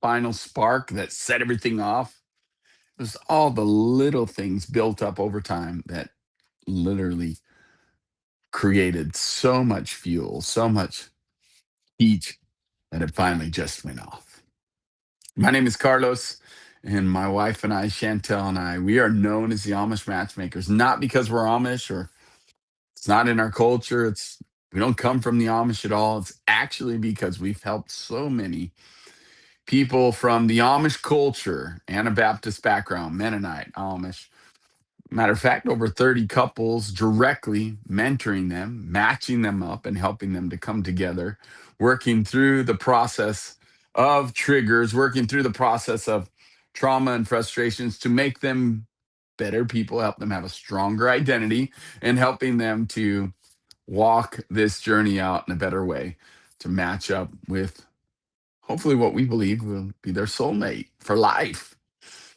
final spark that set everything off. It was all the little things built up over time that literally created so much fuel, so much heat that it finally just went off. My name is Carlos, and my wife and I, Chantel and I, we are known as the Amish Matchmakers, not because we're Amish or it's not in our culture. We don't come from the Amish at all. It's actually because we've helped so many people from the Amish culture, Anabaptist background, Mennonite, Amish. Matter of fact, over 30 couples directly mentoring them, matching them up, and helping them to come together, working through the process of triggers, working through the process of trauma and frustrations to make them better people, help them have a stronger identity, and helping them to walk this journey out in a better way to match up with hopefully what we believe will be their soulmate for life,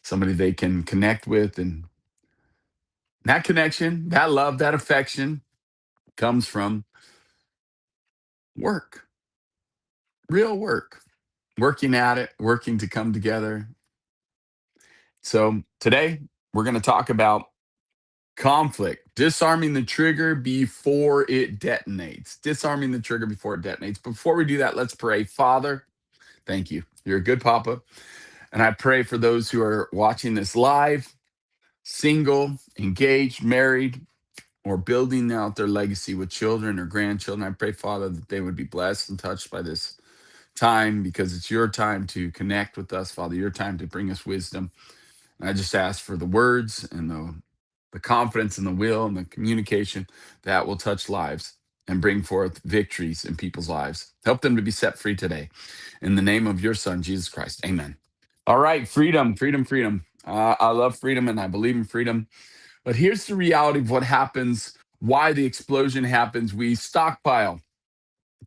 somebody they can connect with. And that connection, that love, that affection comes from work, real work, working at it, working to come together. So today we're going to talk about conflict, disarming the trigger before it detonates, disarming the trigger before it detonates. Before we do that, let's pray. Father, thank you. You're a good papa. And I pray for those who are watching this live, single, engaged, married, or building out their legacy with children or grandchildren. I pray, Father, that they would be blessed and touched by this time because it's your time to connect with us, Father, your time to bring us wisdom. And I just ask for the words and the confidence and the will and the communication that will touch lives and bring forth victories in people's lives. Help them to be set free today. In the name of your son, Jesus Christ. Amen. All right, freedom, freedom, freedom. I love freedom and I believe in freedom. But here's the reality of what happens, why the explosion happens. We stockpile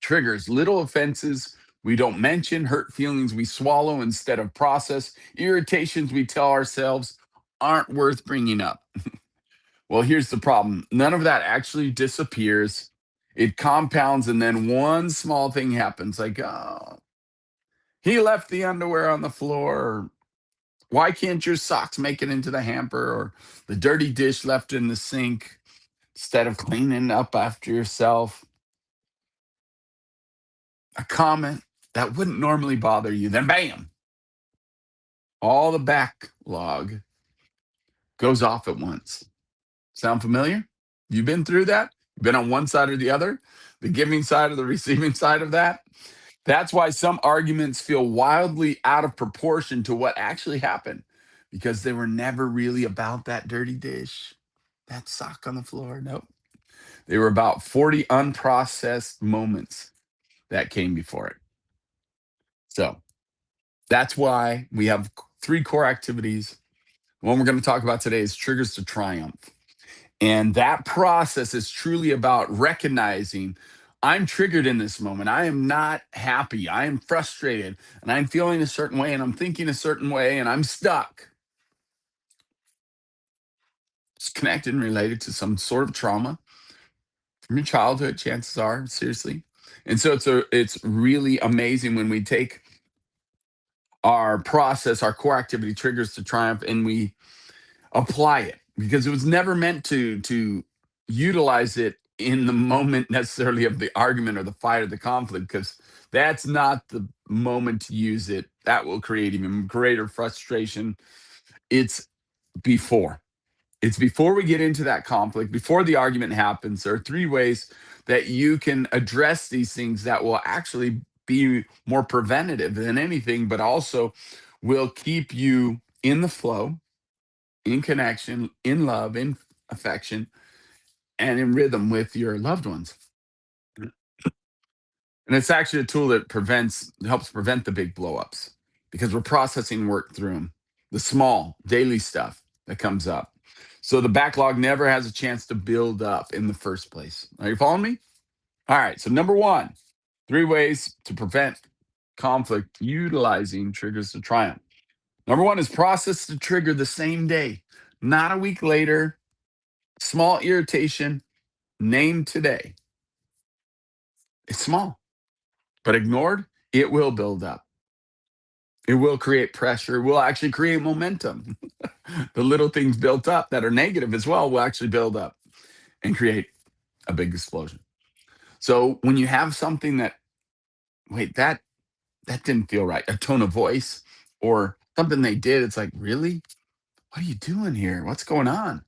triggers, little offenses we don't mention, hurt feelings we swallow instead of process, irritations we tell ourselves aren't worth bringing up. Well, here's the problem none of that actually disappears. It compounds, and then one small thing happens like, oh, he left the underwear on the floor, or why can't your socks make it into the hamper, or the dirty dish left in the sink instead of cleaning up after yourself? A comment that wouldn't normally bother you, then bam, all the backlog goes off at once. Sound familiar? You've been through that? Been on one side or the other? The giving side or the receiving side of that? That's why some arguments feel wildly out of proportion to what actually happened because they were never really about that dirty dish, that sock on the floor. Nope. They were about 40 unprocessed moments that came before it. So that's why we have three core activities. The one we're going to talk about today is triggers to triumph. And that process is truly about recognizing I'm triggered in this moment. I am not happy. I am frustrated and I'm feeling a certain way and I'm thinking a certain way and I'm stuck. It's connected and related to some sort of trauma from your childhood, chances are, seriously. And so it's really amazing when we take our process, our core activity triggers to triumph, and we apply it because it was never meant to utilize it in the moment necessarily of the argument or the fight or the conflict because that's not the moment to use it. That will create even greater frustration. It's before. It's before we get into that conflict, before the argument happens. There are three ways that you can address these things that will actually be more preventative than anything, but also will keep you in the flow, in connection, in love, in affection, and in rhythm with your loved ones. And it's actually a tool that helps prevent the big blowups because we're processing work through them, the small daily stuff that comes up. So the backlog never has a chance to build up in the first place. Are you following me? All right. So, number one, three ways to prevent conflict utilizing triggers to triumph. Number one is process the trigger the same day, not a week later. Small irritation, named today. It's small, but ignored, it will build up. It will create pressure. It will actually create momentum. The little things built up that are negative as well will actually build up and create a big explosion. So when you have something that, wait, that didn't feel right, a tone of voice or something they did, it's like, really? What are you doing here? What's going on?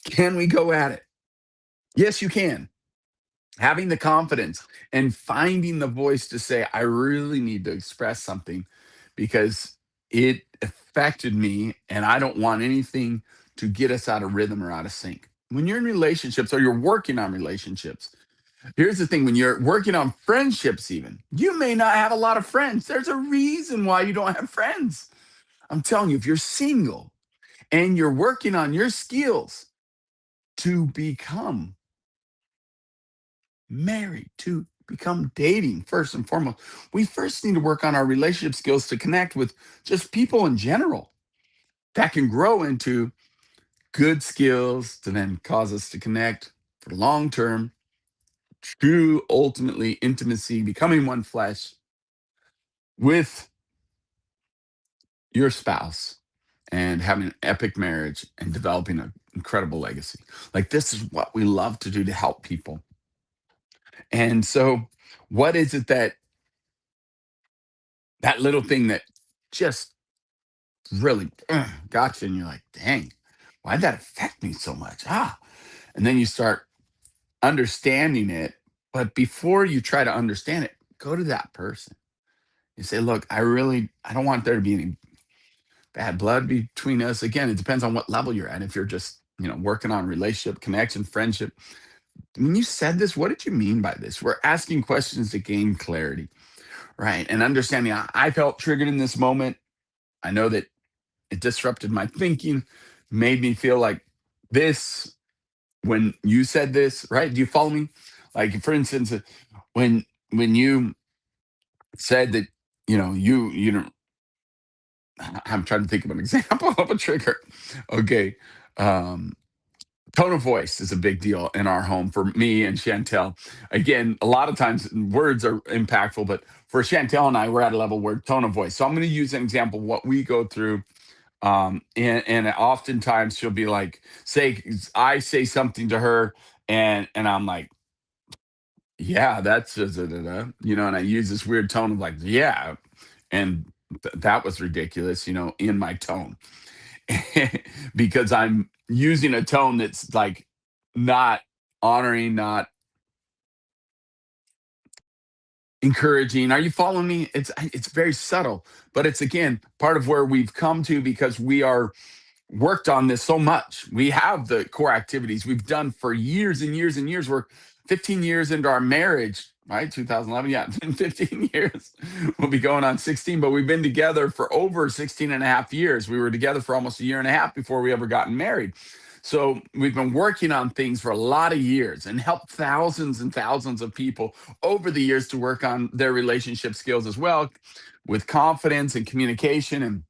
Can we go at it? Yes, you can. Having the confidence and finding the voice to say, I really need to express something because it affected me and I don't want anything to get us out of rhythm or out of sync. When you're in relationships or you're working on relationships, here's the thing, when you're working on friendships, even, you may not have a lot of friends. There's a reason why you don't have friends. I'm telling you, if you're single and you're working on your skills to become married, to become dating, first and foremost, we first need to work on our relationship skills to connect with just people in general. That can grow into good skills to then cause us to connect for long term, true, ultimately intimacy, becoming one flesh with your spouse and having an epic marriage and developing an incredible legacy. Like, this is what we love to do to help people. And so, what is it that little thing that just really got you? And you're like, dang, why did that affect me so much? And then you start understanding it. But before you try to understand it, go to that person. You say, look, I don't want there to be any bad blood between us. Again, it depends on what level you're at. If you're just, working on relationship, connection, friendship. When you said this, what did you mean by this? We're asking questions to gain clarity, right? And understanding I felt triggered in this moment. I know that it disrupted my thinking, made me feel like this when you said this, right? Do you follow me? Like, for instance, when you said that, you know, I'm trying to think of an example of a trigger. Okay. Um, Tone of voice is a big deal in our home for me and Chantel. Again, a lot of times words are impactful, but for Chantel and I, we're at a level where tone of voice. So I'm going to use an example of what we go through. And oftentimes she'll be like, I say something to her, and I'm like, yeah, that's and I use this weird tone of like, yeah, and that was ridiculous, in my tone. Because I'm using a tone that's like not honoring, not encouraging. Are you following me? It's very subtle, but it's again part of where we've come to because we are worked on this so much. We have the core activities we've done for years and years and years. We're 15 years into our marriage, right? 2011, yeah, in 15 years. We'll be going on 16, but we've been together for over 16 and a half years. We were together for almost a year and a half before we ever gotten married. So we've been working on things for a lot of years and helped thousands and thousands of people over the years to work on their relationship skills as well with confidence and communication and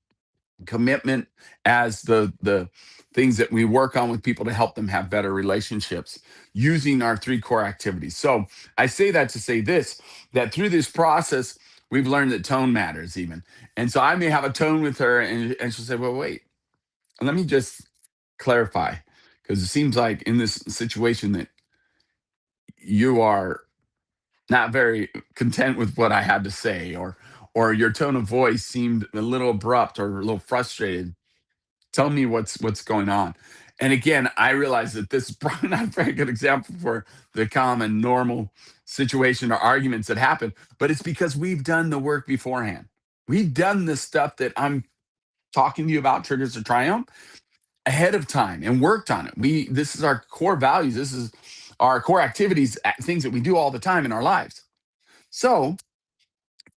commitment as the things that we work on with people to help them have better relationships using our three core activities. So I say that to say this, that through this process we've learned that tone matters even. And so I may have a tone with her and she'll say, well, wait, let me just clarify, because it seems like in this situation that you are not very content with what I had to say, or your tone of voice seemed a little abrupt or a little frustrated. Tell me what's going on. And again, I realize that this is probably not a very good example for the common normal situation or arguments that happen, but it's because we've done the work beforehand. We've done the stuff that I'm talking to you about, triggers to triumph, ahead of time and worked on it. This is our core values. This is our core activities, things that we do all the time in our lives. So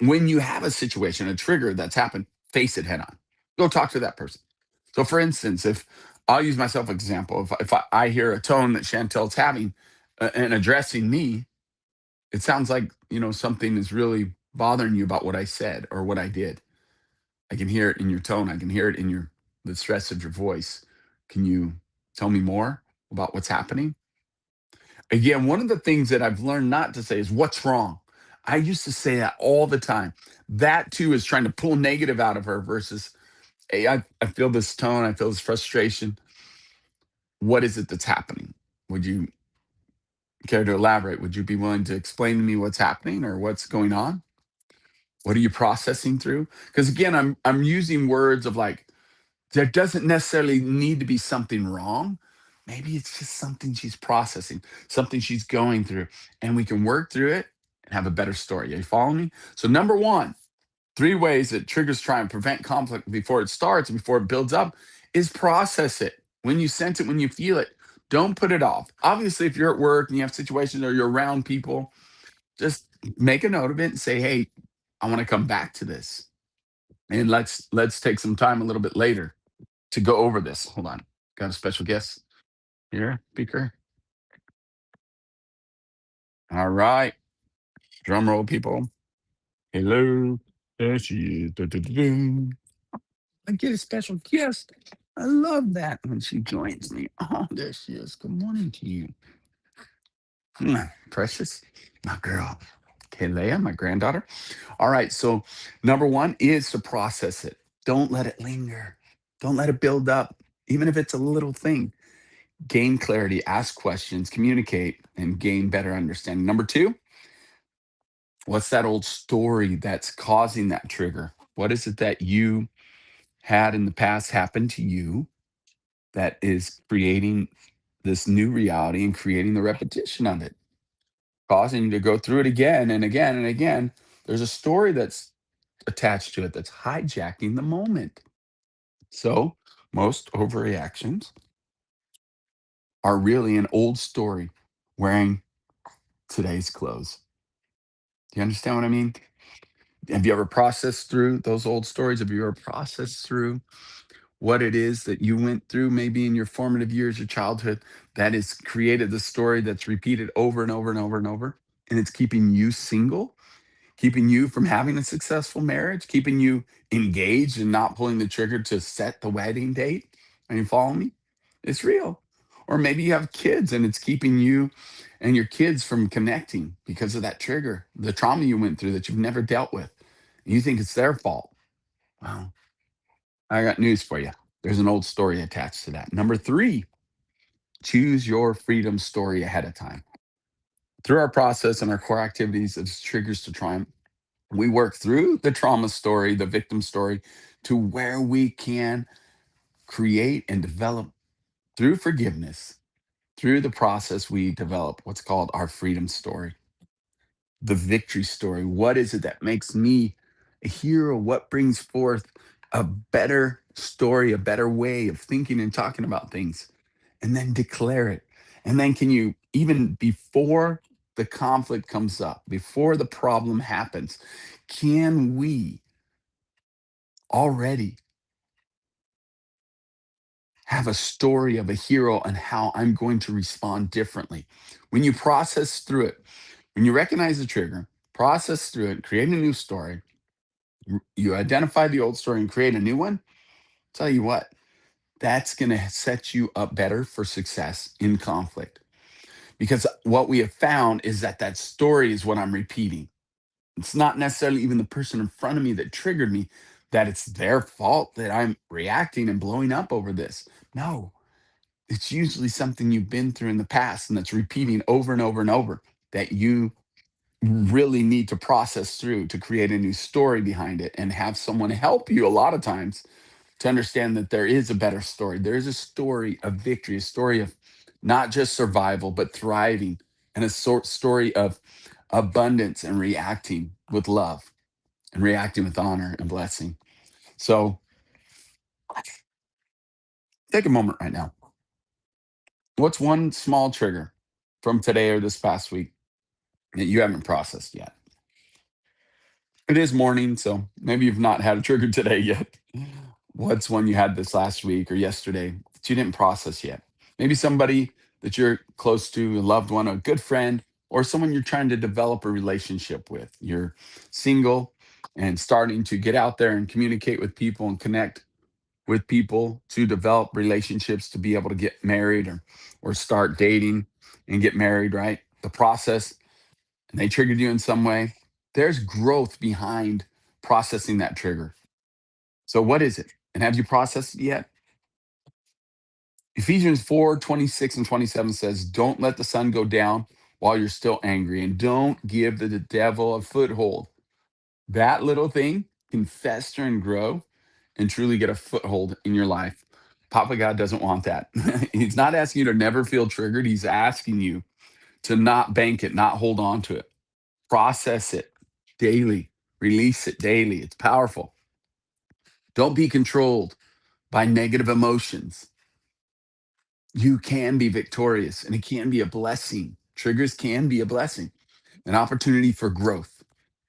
when you have a situation, a trigger that's happened, face it head on. Go talk to that person. So, for instance, if I'll use myself as example, if I hear a tone that Chantel's having and addressing me, it sounds like something is really bothering you about what I said or what I did. I can hear it in your tone. I can hear it in the stress of your voice. Can you tell me more about what's happening? Again, one of the things that I've learned not to say is what's wrong. I used to say that all the time. That too is trying to pull negative out of her versus, hey, I feel this tone, I feel this frustration. What is it that's happening? Would you care to elaborate? Would you be willing to explain to me what's happening or what's going on? What are you processing through? Because again, I'm using words of like, there doesn't necessarily need to be something wrong. Maybe it's just something she's processing, something she's going through, and we can work through it and have a better story. Are you following me? So, number one, three ways that triggers try and prevent conflict before it starts and before it builds up is process it. When you sense it, when you feel it, don't put it off. Obviously, if you're at work and you have situations or you're around people, just make a note of it and say, hey, I want to come back to this. And let's take some time a little bit later to go over this. Hold on. Got a special guest here, speaker. All right. Drum roll, people. Hello. There she is. Du-du-du-du. I get a special guest. I love that when she joins me. Oh, there she is. Good morning to you. Precious, my girl. Kalea, my granddaughter. All right. So, number one is to process it. Don't let it linger. Don't let it build up, even if it's a little thing. Gain clarity, ask questions, communicate, and gain better understanding. Number two, what's that old story that's causing that trigger? What is it that you had in the past happen to you that is creating this new reality and creating the repetition of it, causing you to go through it again and again and again? There's a story that's attached to it that's hijacking the moment. So, most overreactions are really an old story wearing today's clothes. Do you understand what I mean? Have you ever processed through those old stories? Have you ever processed through what it is that you went through maybe in your formative years, your childhood, that has created the story that's repeated over and over and over and over? And it's keeping you single, keeping you from having a successful marriage, keeping you engaged and not pulling the trigger to set the wedding date. Are you following me? It's real. Or maybe you have kids and it's keeping you and your kids from connecting because of that trigger, the trauma you went through that you've never dealt with. You think it's their fault. Well, I got news for you. There's an old story attached to that. Number three, choose your freedom story ahead of time. Through our process and our core activities as triggers to triumph, we work through the trauma story, the victim story, to where we can create and develop through forgiveness, through the process, we develop what's called our freedom story, the victory story. What is it that makes me a hero? What brings forth a better story, a better way of thinking and talking about things? And then declare it. And then, can you, even before the conflict comes up, before the problem happens, can we already have a story of a hero and how I'm going to respond differently? When you process through it, when you recognize the trigger, process through it, create a new story, you identify the old story and create a new one, tell you what, that's going to set you up better for success in conflict. Because what we have found is that that story is what I'm repeating. It's not necessarily even the person in front of me that triggered me, that it's their fault that I'm reacting and blowing up over this. No, it's usually something you've been through in the past and that's repeating over and over and over that you really need to process through to create a new story behind it and have someone help you a lot of times to understand that there is a better story. There is a story of victory, a story of not just survival, but thriving, and a story of abundance and reacting with love and reacting with honor and blessing. So take a moment right now. What's one small trigger from today or this past week that you haven't processed yet? It is morning, so maybe you've not had a trigger today yet. What's one you had this last week or yesterday that you didn't process yet? Maybe somebody that you're close to, a loved one, a good friend, or someone you're trying to develop a relationship with. You're single and starting to get out there and communicate with people and connect with people to develop relationships to be able to get married or start dating and get married, right? The process, and they triggered you in some way. There's growth behind processing that trigger. So, what is it? And have you processed it yet? Ephesians 4:26 and 27 says, "Don't let the sun go down while you're still angry, and don't give the devil a foothold." That little thing can fester and grow and truly get a foothold in your life. Papa God doesn't want that. He's not asking you to never feel triggered. He's asking you to not bank it, not hold on to it. Process it daily, release it daily. It's powerful. Don't be controlled by negative emotions. You can be victorious and it can be a blessing. Triggers can be a blessing, an opportunity for growth.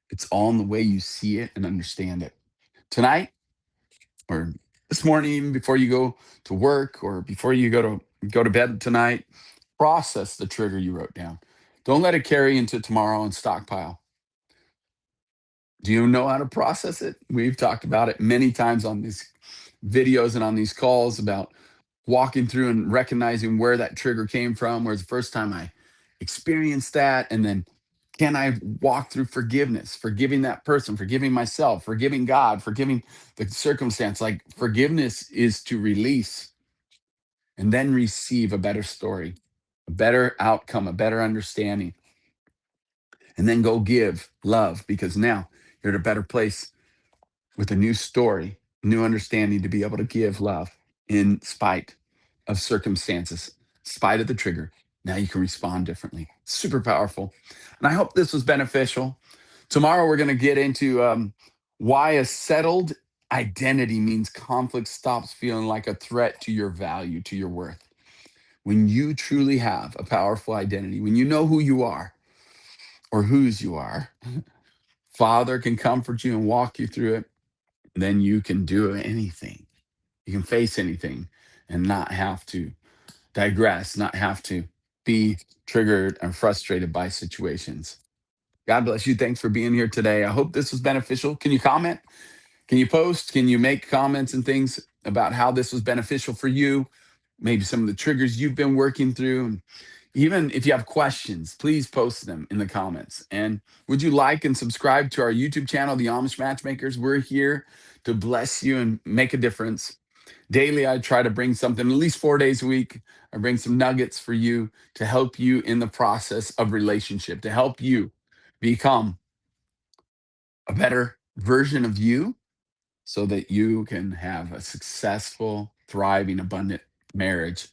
It's all in the way you see it and understand it. Tonight, or this morning, even before you go to work or before you go to bed tonight, process the trigger you wrote down. Don't let it carry into tomorrow and stockpile. Do you know how to process it? We've talked about it many times on these videos and on these calls about walking through and recognizing where that trigger came from, where's the first time I experienced that, and then can I walk through forgiveness, forgiving that person, forgiving myself, forgiving God, forgiving the circumstance. Like forgiveness is to release and then receive a better story, a better outcome, a better understanding, and then go give love because now you're at a better place with a new story, new understanding to be able to give love in spite of circumstances, spite of the trigger. Now you can respond differently. Super powerful. And I hope this was beneficial. Tomorrow, we're going to get into why a settled identity means conflict stops feeling like a threat to your value, to your worth. When you truly have a powerful identity, when you know who you are or whose you are, Father can comfort you and walk you through it. Then you can do anything. You can face anything and not have to digress, not have to be triggered and frustrated by situations. God bless you. Thanks for being here today. I hope this was beneficial. Can you comment? Can you post? Can you make comments and things about how this was beneficial for you? Maybe some of the triggers you've been working through. And even if you have questions, please post them in the comments. And would you like and subscribe to our YouTube channel, The Amish Matchmakers? We're here to bless you and make a difference. Daily, I try to bring something at least 4 days a week. I bring some nuggets for you to help you in the process of relationship, to help you become a better version of you so that you can have a successful, thriving, abundant marriage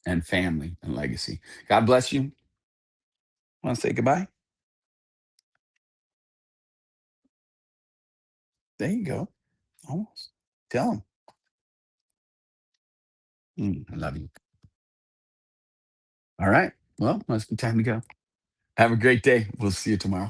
and family and legacy. God bless you. Want to say goodbye? There you go. Almost. Tell them. I love you. All right. Well, must be time to go. Have a great day. We'll see you tomorrow.